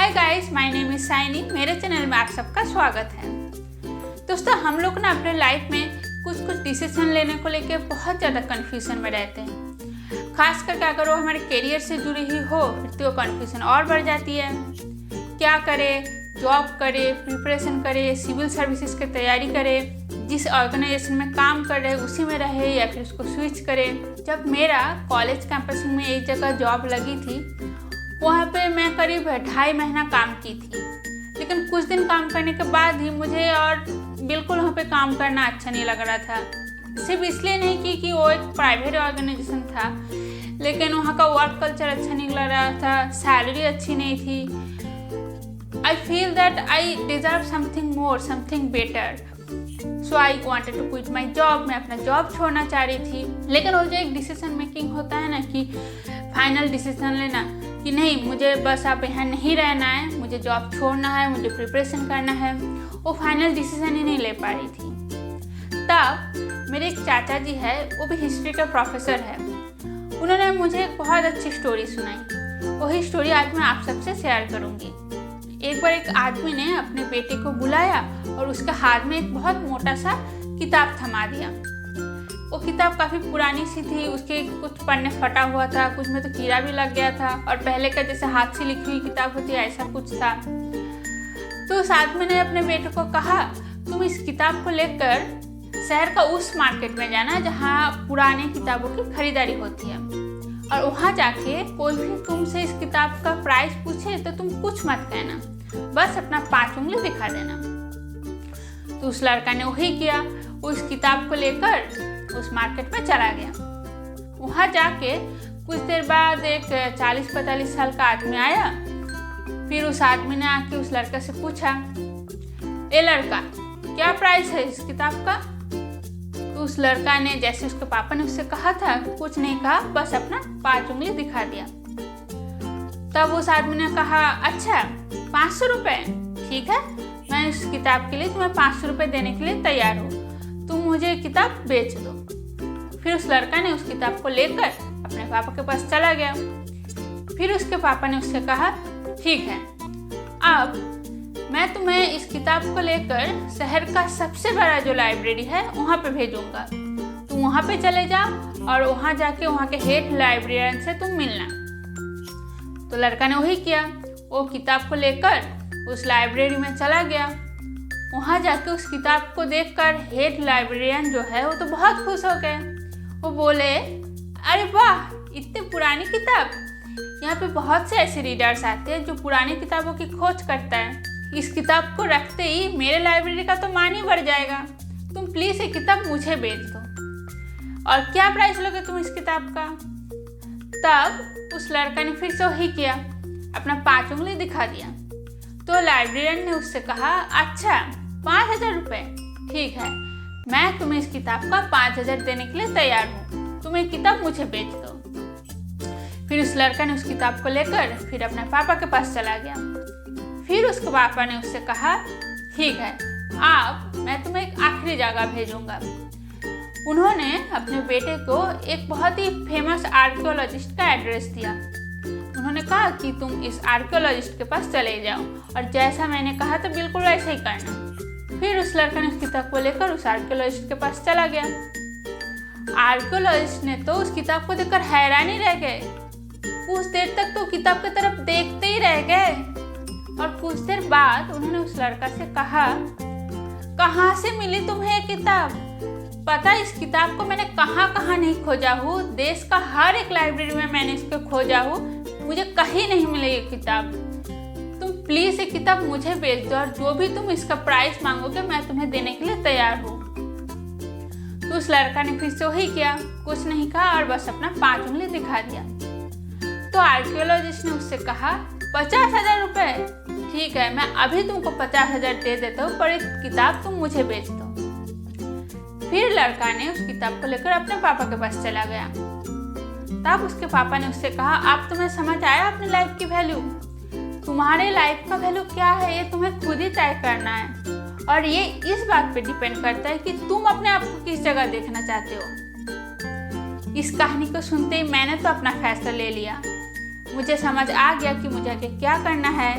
Hi guys, my name is Saini. मेरे channel में आप सबका स्वागत है। दोस्तों, हम लोग ना अपने लाइफ में कुछ डिसीजन लेने को लेके बहुत ज़्यादा कन्फ्यूजन में रहते हैं। खास करके अगर वो हमारे करियर से जुड़ी ही हो फिर तो कन्फ्यूजन और बढ़ जाती है। क्या करें, जॉब करे, प्रिपरेशन करे, सिविल सर्विसेज की तैयारी करे, जिस ऑर्गेनाइजेशन में काम कर रहे उसी में रहे या फिर उसको स्विच करे। जब मेरा कॉलेज कैंपस में एक जगह जॉब लगी थी, वहाँ पे मैं करीब 2.5 महीना काम की थी, लेकिन कुछ दिन काम करने के बाद ही मुझे और बिल्कुल वहाँ पे काम करना अच्छा नहीं लग रहा था। सिर्फ इसलिए नहीं कि वो एक प्राइवेट ऑर्गेनाइजेशन था, लेकिन वहाँ का वर्क कल्चर अच्छा नहीं लग रहा था, सैलरी अच्छी नहीं थी। I feel that I deserve something more, something better. So I wanted to quit my job. मैं अपना जॉब छोड़ना चाह रही थी, लेकिन वो जो एक डिसीजन मेकिंग होता है ना, कि फाइनल डिसीजन लेना कि नहीं, मुझे बस अब यहाँ नहीं रहना है, मुझे जॉब छोड़ना है, मुझे प्रिपरेशन करना है, वो फाइनल डिसीजन ही नहीं ले पा रही थी। तब मेरे एक चाचा जी है, वो भी हिस्ट्री के प्रोफेसर है। उन्होंने मुझे एक बहुत अच्छी स्टोरी सुनाई। वही स्टोरी आज मैं आप सबसे शेयर करूँगी। एक बार एक आदमी ने अपने बेटे को बुलाया और उसके हाथ में एक बहुत मोटा सा किताब थमा दिया। वो किताब काफ़ी पुरानी सी थी, उसके कुछ पन्ने फटा हुआ था, कुछ में तो कीड़ा भी लग गया था, और पहले का जैसे हाथ से लिखी हुई किताब होती है ऐसा कुछ था। तो उस आदमी ने अपने बेटे को कहा, तुम इस किताब को लेकर शहर का उस मार्केट में जाना जहाँ पुराने किताबों की खरीदारी होती है, और वहाँ जाके कोई भी तुमसे इस किताब का प्राइस पूछे तो तुम कुछ मत कहना, बस अपना 5 उंगली दिखा देना। तो उस लड़का ने वही किया। उस किताब को लेकर उस मार्केट में चला गया। वहाँ जाके कुछ देर बाद एक 40-45 साल का आदमी आया। फिर उस आदमी ने आके उस लड़के से पूछा, ए लड़का, क्या प्राइस है इस किताब का? तो उस लड़का ने, जैसे उसके पापा ने उससे कहा था, कुछ नहीं कहा, बस अपना 5 उंगली दिखा दिया। तब उस आदमी ने कहा, अच्छा 500 रुपये, ठीक है, मैं इस किताब के लिए तुम्हें 500 रुपये देने के लिए तैयार हूँ, तुम मुझे किताब बेच दो। फिर उस लड़का ने उस किताब को लेकर अपने पापा के पास चला गया। फिर उसके पापा ने उससे कहा, ठीक है, अब मैं तुम्हें इस किताब को लेकर शहर का सबसे बड़ा जो लाइब्रेरी है वहाँ पे भेजूंगा। तुम वहाँ पे चले जाओ और वहाँ जाके वहाँ के हेड लाइब्रेरियन से तुम मिलना। तो लड़का ने वही किया। वो किताब को लेकर उस लाइब्रेरी में चला गया। वहाँ जाके उस किताब को देखकर हेड लाइब्रेरियन जो है वो तो बहुत खुश हो गए। वो बोले, अरे वाह, इतनी पुरानी किताब! यहाँ पे बहुत से ऐसे रीडर्स आते हैं जो पुरानी किताबों की खोज करता है। इस किताब को रखते ही मेरे लाइब्रेरी का तो मान ही बढ़ जाएगा। तुम प्लीज़ ये किताब मुझे बेच दो। और क्या प्राइस लोगे तुम इस किताब का? तब उस लड़का ने फिर से वही किया, अपना 5 उंगली दिखा दिया। तो लाइब्रेरियन ने उससे कहा, अच्छा 5,000 रुपये, ठीक है, मैं तुम्हें इस किताब का 5,000 देने के लिए तैयार हूँ, तुम ये किताब मुझे बेच दो। फिर उस लड़का ने उस किताब को लेकर फिर अपने पापा के पास चला गया। फिर उसके पापा ने उससे कहा, ठीक है, अब मैं तुम्हें एक आखिरी जगह भेजूंगा। उन्होंने अपने बेटे को एक बहुत ही फेमस आर्कियोलॉजिस्ट का एड्रेस दिया। उन्होंने कहा कि तुम इस आर्कियोलॉजिस्ट के पास चले जाओ और जैसा मैंने कहा तो बिल्कुल वैसे ही करना। फिर उस लड़का ने उस किताब को लेकर उस आर्कियोलॉजिस्ट के पास चला गया। आर्कियोलॉजिस्ट ने तो उस किताब को देखकर हैरान ही रह गए। कुछ देर तक तो किताब की तरफ देखते ही रह गए, और कुछ देर बाद उन्होंने उस लड़का से कहा, कहाँ से मिली तुम्हें ये किताब? पता, इस किताब को मैंने कहाँ कहाँ नहीं खोजा हूँ, देश का हर एक लाइब्रेरी में मैंने इसको खोजा हूँ, मुझे कहीं नहीं मिली ये किताब। तुम प्लीज़ ये किताब मुझे बेच दो और जो भी तुम इसका प्राइस मांगोगे मैं तुम्हें देने के लिए तैयार हूँ। तो उस लड़का ने फिर से वही किया, कुछ नहीं कहा और बस अपना 5 उंगली दिखा दिया। तो आर्कियोलॉजिस्ट ने उससे कहा, 50,000 रुपये, ठीक है, मैं अभी तुमको 50,000 दे देता हूँ, पर एक किताब तुम मुझे बेच दो। फिर लड़का ने उस किताब को लेकर अपने पापा के पास चला गया। तब उसके पापा ने उससे कहा, अब तुम्हें समझ आया अपनी लाइफ की वैल्यू? तुम्हारे लाइफ का वैल्यू क्या है ये तुम्हें खुद ही तय करना है, और ये इस बात पे डिपेंड करता है कि तुम अपने आप को किस जगह देखना चाहते हो। इस कहानी को सुनते ही मैंने तो अपना फैसला ले लिया। मुझे समझ आ गया कि मुझे आगे क्या करना है।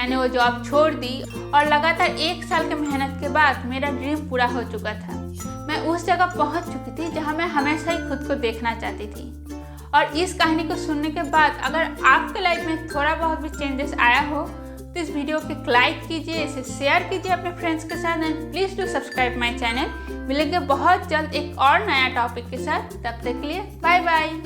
मैंने वो जॉब छोड़ दी और लगातार 1 साल की मेहनत के बाद मेरा ड्रीम पूरा हो चुका था। मैं उस जगह पहुंच चुकी थी जहां मैं हमेशा ही खुद को देखना चाहती थी। और इस कहानी को सुनने के बाद अगर आपके लाइफ में थोड़ा बहुत भी चेंजेस आया हो तो इस वीडियो को लाइक कीजिए, इसे शेयर कीजिए अपने फ्रेंड्स के साथ and please do subscribe my channel. मिलेंगे बहुत जल्द एक और नया टॉपिक के साथ, तब तक के लिए बाय बाय।